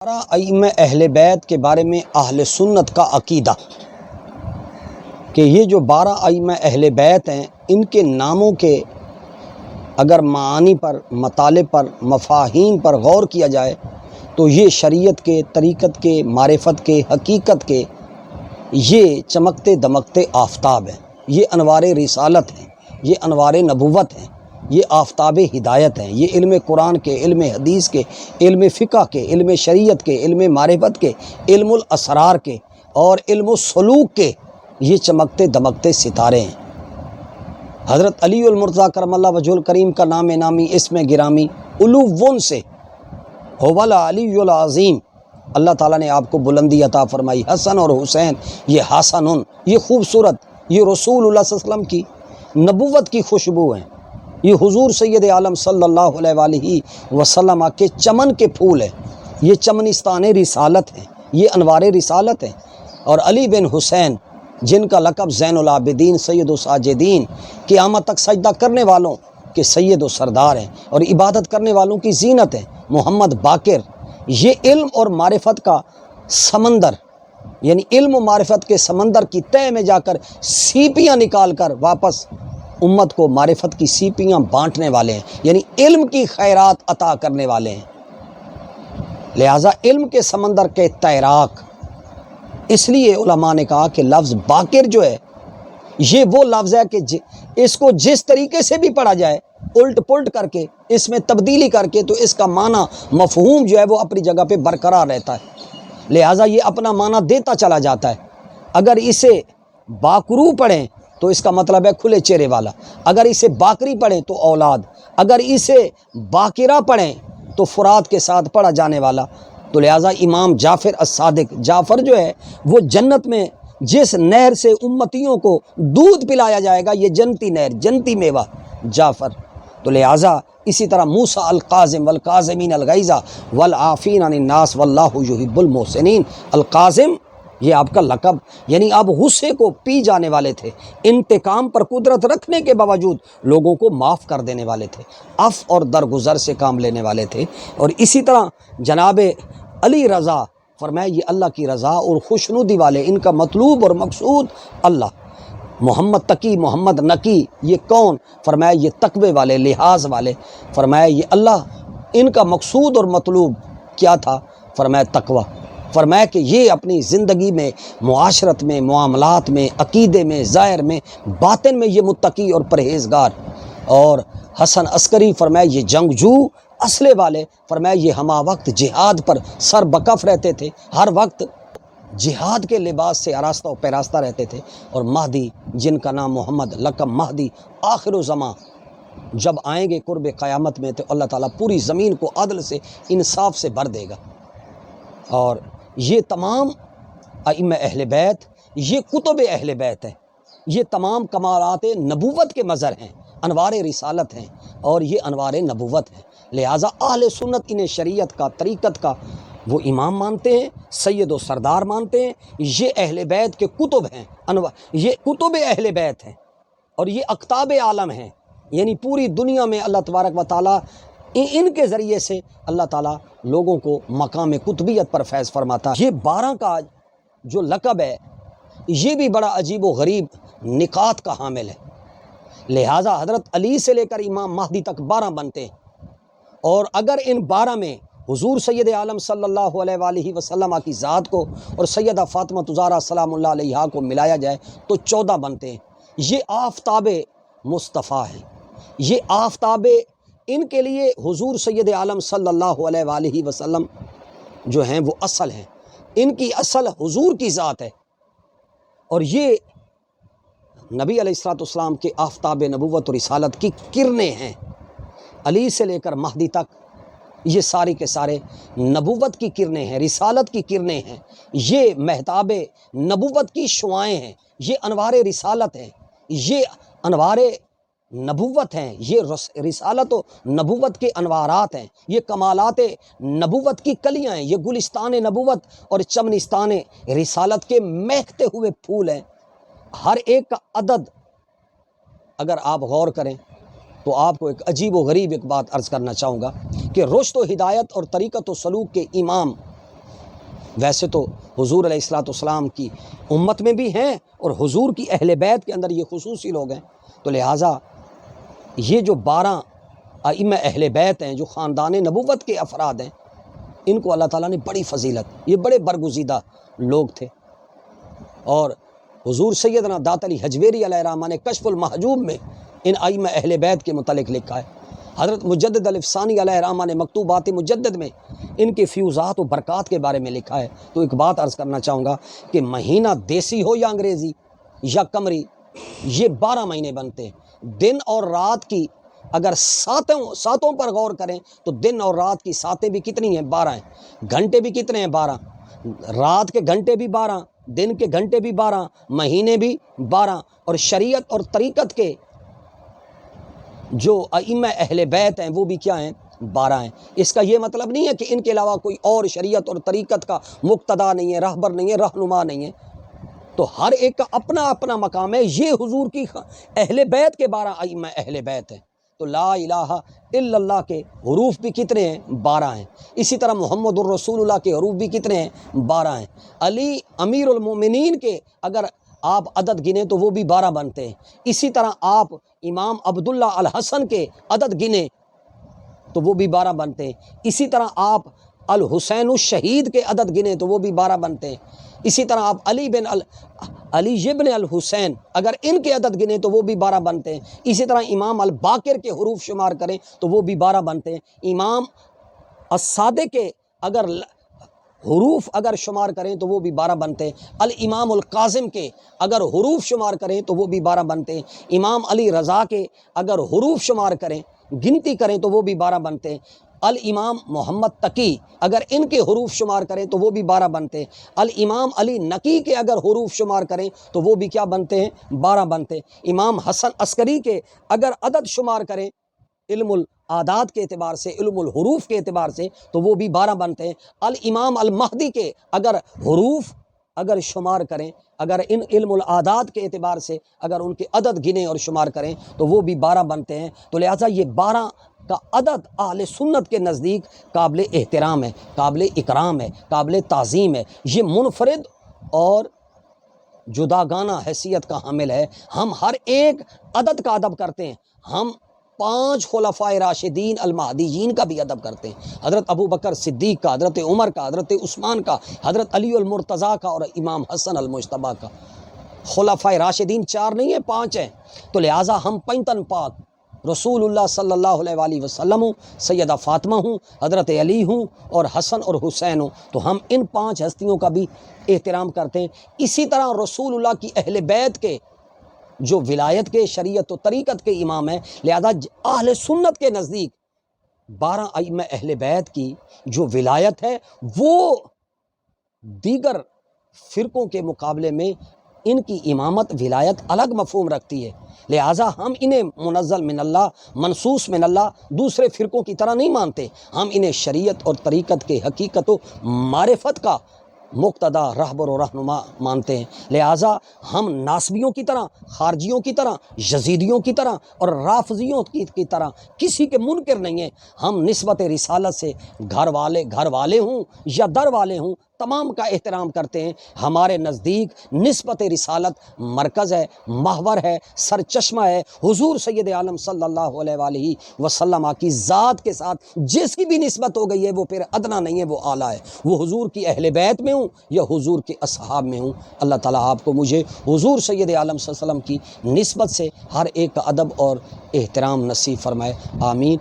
ائمہ اہل بیت کے بارے میں اہل سنت کا عقیدہ کہ یہ جو 12 ائمہ اہل بیت ہیں، ان کے ناموں کے اگر معانی پر، مطالب پر، مفاہیم پر غور کیا جائے تو یہ شریعت کے، طریقت کے، معرفت کے، حقیقت کے یہ چمکتے دمکتے آفتاب ہیں، یہ انوار رسالت ہیں، یہ انوار نبوت ہیں، یہ آفتاب ہدایت ہیں، یہ علم قرآن کے، علم حدیث کے، علم فقہ کے، علم شریعت کے، علم معرفت کے، علم الاسرار کے اور علم السلوک کے یہ چمکتے دمکتے ستارے ہیں۔ حضرت علی المرتضیٰ کرم اللہ وجہ الکریم کا نام نامی، اسم گرامی علوّن سے هو العلی العظیم، اللہ تعالیٰ نے آپ کو بلندی عطا فرمائی۔ حسن اور حسین یہ حسن، یہ خوبصورت، یہ رسول اللہ صلی اللہ علیہ وسلم کی نبوت کی خوشبو ہیں، یہ حضور سید عالم صلی اللہ علیہ وآلہ وسلم کے چمن کے پھول ہیں، یہ چمنستان رسالت ہیں، یہ انوار رسالت ہیں۔ اور علی بن حسین جن کا لقب زین العابدین، سید و ساجدین، قیامت تک سجدہ کرنے والوں کے سید و سردار ہیں اور عبادت کرنے والوں کی زینت ہیں۔ محمد باقر یہ علم اور معرفت کا سمندر، یعنی علم و معرفت کے سمندر کی تہ میں جا کر سیپیاں نکال کر واپس امت کو معرفت کی سیپیاں بانٹنے والے ہیں، یعنی علم کی خیرات عطا کرنے والے ہیں۔ لہٰذا علم کے سمندر کے تیراک، اس لیے علماء نے کہا کہ لفظ باقر جو ہے یہ وہ لفظ ہے کہ اس کو جس طریقے سے بھی پڑھا جائے، الٹ پلٹ کر کے، اس میں تبدیلی کر کے، تو اس کا معنی مفہوم جو ہے وہ اپنی جگہ پہ برقرار رہتا ہے، لہٰذا یہ اپنا معنی دیتا چلا جاتا ہے۔ اگر اسے باکرو پڑھیں تو اس کا مطلب ہے کھلے چہرے والا، اگر اسے باکری پڑھیں تو اولاد، اگر اسے باقرہ پڑھیں تو فرات کے ساتھ پڑھا جانے والا۔ تو لہٰذا امام جعفر الصادق، جعفر جو ہے وہ جنت میں جس نہر سے امتیوں کو دودھ پلایا جائے گا، یہ جنتی نہر، جنتی میوہ جعفر۔ تو لہٰذا اسی طرح موسیٰ القاظم والقاظمین الغیظ والعافین عن الناس واللہ یحب المحسنین، القاظم یہ آپ کا لقب، یعنی آپ غصے کو پی جانے والے تھے، انتقام پر قدرت رکھنے کے باوجود لوگوں کو معاف کر دینے والے تھے، عفو اور درگزر سے کام لینے والے تھے۔ اور اسی طرح جناب علی رضا فرمایا یہ اللہ کی رضا اور خوشنودی والے، ان کا مطلوب اور مقصود اللہ۔ محمد تقی، محمد نقی یہ کون؟ فرمایا یہ تقوی والے، لحاظ والے۔ فرمایا یہ اللہ، ان کا مقصود اور مطلوب کیا تھا؟ فرمایا تقوی۔ فرمایا کہ یہ اپنی زندگی میں، معاشرت میں، معاملات میں، عقیدے میں، ظاہر میں، باطن میں یہ متقی اور پرہیزگار۔ اور حسن عسکری فرمایا یہ جنگجو اسلحے والے، فرمایا یہ ہمہ وقت جہاد پر سر بکف رہتے تھے، ہر وقت جہاد کے لباس سے آراستہ و پیراستہ رہتے تھے۔ اور مہدی جن کا نام محمد، لقب مہدی، آخر الزماں جب آئیں گے قرب قیامت میں تو اللہ تعالیٰ پوری زمین کو عدل سے، انصاف سے بھر دے گا۔ اور یہ تمام ائمہ اہل بیت یہ کتب اہل بیت ہیں، یہ تمام کمالات نبوت کے مظہر ہیں، انوار رسالت ہیں اور یہ انوار نبوت ہیں۔ لہٰذا اہل سنت انہیں شریعت کا، طریقت کا وہ امام مانتے ہیں، سید و سردار مانتے ہیں۔ یہ اہل بیت کے کتب ہیں، یہ کتب اہل بیت ہیں اور یہ اقطاب عالم ہیں، یعنی پوری دنیا میں اللہ تبارک و تعالیٰ ان کے ذریعے سے اللہ تعالیٰ لوگوں کو مقام قطبیت پر فیض فرماتا ہے۔ یہ 12 کا جو لقب ہے یہ بھی بڑا عجیب و غریب نکات کا حامل ہے۔ لہٰذا حضرت علی سے لے کر امام مہدی تک 12 بنتے ہیں، اور اگر ان 12 میں حضور سید عالم صلی اللہ علیہ وآلہ وسلم کی ذات کو اور سیدہ فاطمہ الزہرا سلام اللہ علیہا کو ملایا جائے تو 14 بنتے ہیں۔ یہ آفتاب مصطفیٰ ہیں، یہ آفتاب، ان کے لیے حضور سید عالم صلی اللہ علیہ وآلہ وسلم جو ہیں وہ اصل ہیں، ان کی اصل حضور کی ذات ہے، اور یہ نبی علیہ السلام کے آفتاب نبوت و رسالت کی کرنیں ہیں۔ علی سے لے کر مہدی تک یہ سارے کے سارے نبوت کی کرنیں ہیں، رسالت کی کرنیں ہیں، یہ مہتاب نبوت کی شعائیں ہیں، یہ انوار رسالت ہیں، یہ انوار نبوت ہیں، یہ رسالت و نبوت کے انوارات ہیں، یہ کمالات نبوت کی کلیاں ہیں، یہ گلستان نبوت اور چمنستان رسالت کے مہکتے ہوئے پھول ہیں۔ ہر ایک کا عدد اگر آپ غور کریں تو آپ کو ایک عجیب و غریب ایک بات عرض کرنا چاہوں گا کہ رشد و ہدایت اور طریقت و سلوک کے امام ویسے تو حضور علیہ الصلوۃ والسلام کی امت میں بھی ہیں اور حضور کی اہل بیت کے اندر یہ خصوصی لوگ ہیں، تو لہٰذا یہ جو 12 ائمہ اہل بیت ہیں جو خاندان نبوت کے افراد ہیں، ان کو اللہ تعالیٰ نے بڑی فضیلت، یہ بڑے برگزیدہ لوگ تھے۔ اور حضور سیدنا دات علی حجویری علیہ الرحمہ نے کشف المحجوب میں ان ائمہ اہل بیت کے متعلق لکھا ہے۔ حضرت مجدد الافسانی علیہ الرحمہ نے مکتوبات مجدد میں ان کے فیوزات و برکات کے بارے میں لکھا ہے۔ تو ایک بات عرض کرنا چاہوں گا کہ مہینہ دیسی ہو یا انگریزی یا قمری، یہ 12 مہینے بنتے ہیں۔ دن اور رات کی اگر ساتوں پر غور کریں تو دن اور رات کی ساتیں بھی کتنی ہیں؟ 12 ہیں۔ گھنٹے بھی کتنے ہیں؟ 12۔ رات کے گھنٹے بھی 12، دن کے گھنٹے بھی 12، مہینے بھی 12، اور شریعت اور طریقت کے جو ائمہ اہل بیت ہیں وہ بھی کیا ہیں؟ 12 ہیں۔ اس کا یہ مطلب نہیں ہے کہ ان کے علاوہ کوئی اور شریعت اور طریقت کا مقتدا نہیں ہے، رہبر نہیں ہے، رہنما نہیں ہے۔ تو ہر ایک کا اپنا اپنا مقام ہے۔ یہ حضور کی اہل بیت کے 12 ائمہ اہل بیت ہیں۔ تو لا الہ الا اللہ کے حروف بھی کتنے ہیں؟ 12 ہیں۔ اسی طرح محمد الرسول اللہ کے حروف بھی کتنے ہیں؟ 12 ہیں۔ علی امیر المومنین کے اگر آپ عدد گنیں تو وہ بھی 12 بنتے ہیں۔ اسی طرح آپ امام عبداللہ الحسن کے عدد گنیں تو وہ بھی 12 بنتے ہیں۔ اسی طرح آپ الحسین الشہید کے عدد گنیں تو وہ بھی 12 بنتے ہیں۔ اسی طرح آپ علی ابن الحسین اگر ان کے عدد گنیں تو وہ بھی 12 بنتے ہیں۔ اسی طرح امام الباقر کے حروف شمار کریں تو وہ بھی 12 بنتے ہیں۔ امام الصادق کے اگر حروف اگر شمار کریں تو وہ بھی 12 بنتے ہیں۔ الامام القاظم کے اگر حروف شمار کریں تو وہ بھی 12 بنتے ہیں۔ امام علی رضا کے اگر حروف شمار کریں، گنتی کریں تو وہ بھی 12 بنتے ہیں۔ الامام محمد تقی اگر ان کے حروف شمار کریں تو وہ بھی 12 بنتے ہیں۔ الامام علی نقی کے اگر حروف شمار کریں تو وہ بھی کیا بنتے ہیں؟ 12 بنتے ہیں۔ امام حسن عسکری کے اگر عدد شمار کریں علم العادات کے اعتبار سے، علم الحروف کے اعتبار سے، تو وہ بھی 12 بنتے ہیں۔ الامام المہدی کے اگر حروف اگر شمار کریں، اگر ان علم العادات کے اعتبار سے اگر ان کے عدد گنیں اور شمار کریں تو وہ بھی 12 بنتے ہیں۔ تو لہٰذا یہ 12 کا عدد اہل سنت کے نزدیک قابل احترام ہے، قابل اکرام ہے، قابل تعظیم ہے۔ یہ منفرد اور جداگانہ حیثیت کا حامل ہے۔ ہم ہر ایک عدد کا ادب کرتے ہیں۔ ہم 5 خلفائے راشدین المہدیین کا بھی ادب کرتے ہیں، حضرت ابو بکر صدیق کا، حضرت عمر کا، حضرت عثمان کا، حضرت علی المرتضیٰ کا اور امام حسن المجتبیٰ کا۔ خلفائے راشدین 4 نہیں ہیں، 5 ہیں۔ تو لہٰذا ہم 55 پاک رسول اللہ صلی اللہ علیہ وآلہ وسلم ہوں، سیدہ فاطمہ ہوں، حضرت علی ہوں اور حسن اور حسین ہوں، تو ہم ان 5 ہستیوں کا بھی احترام کرتے ہیں۔ اسی طرح رسول اللہ کی اہل بیت کے جو ولایت کے، شریعت و طریقت کے امام ہیں، لہذا اہل سنت کے نزدیک 12 ائمہ اہل بیت کی جو ولایت ہے وہ دیگر فرقوں کے مقابلے میں ان کی امامت ولایت الگ مفہوم رکھتی ہے۔ لہٰذا ہم انہیں منزل من اللہ، منصوص من اللہ دوسرے فرقوں کی طرح نہیں مانتے، ہم انہیں شریعت اور طریقت کے حقیقت و معرفت کا مقتدا، رہبر و رہنما مانتے ہیں۔ لہٰذا ہم ناسبیوں کی طرح، خارجیوں کی طرح، یزیدیوں کی طرح اور رافضیوں کی طرح کسی کے منکر نہیں ہیں۔ ہم نسبت رسالت سے گھر والے ہوں یا در والے ہوں تمام کا احترام کرتے ہیں۔ ہمارے نزدیک نسبت رسالت مرکز ہے، محور ہے، سرچشمہ ہے۔ حضور سید عالم صلی اللہ علیہ وآلہ وسلم کی ذات کے ساتھ جس کی بھی نسبت ہو گئی ہے وہ پھر ادنا نہیں ہے، وہ اعلیٰ ہے۔ وہ حضور کی اہل بیت میں ہوں یا حضور کے اصحاب میں ہوں۔ اللہ تعالیٰ آپ کو مجھے حضور سید عالم صلی اللہ علیہ وسلم کی نسبت سے ہر ایک کا ادب اور احترام نصیب فرمائے، آمین۔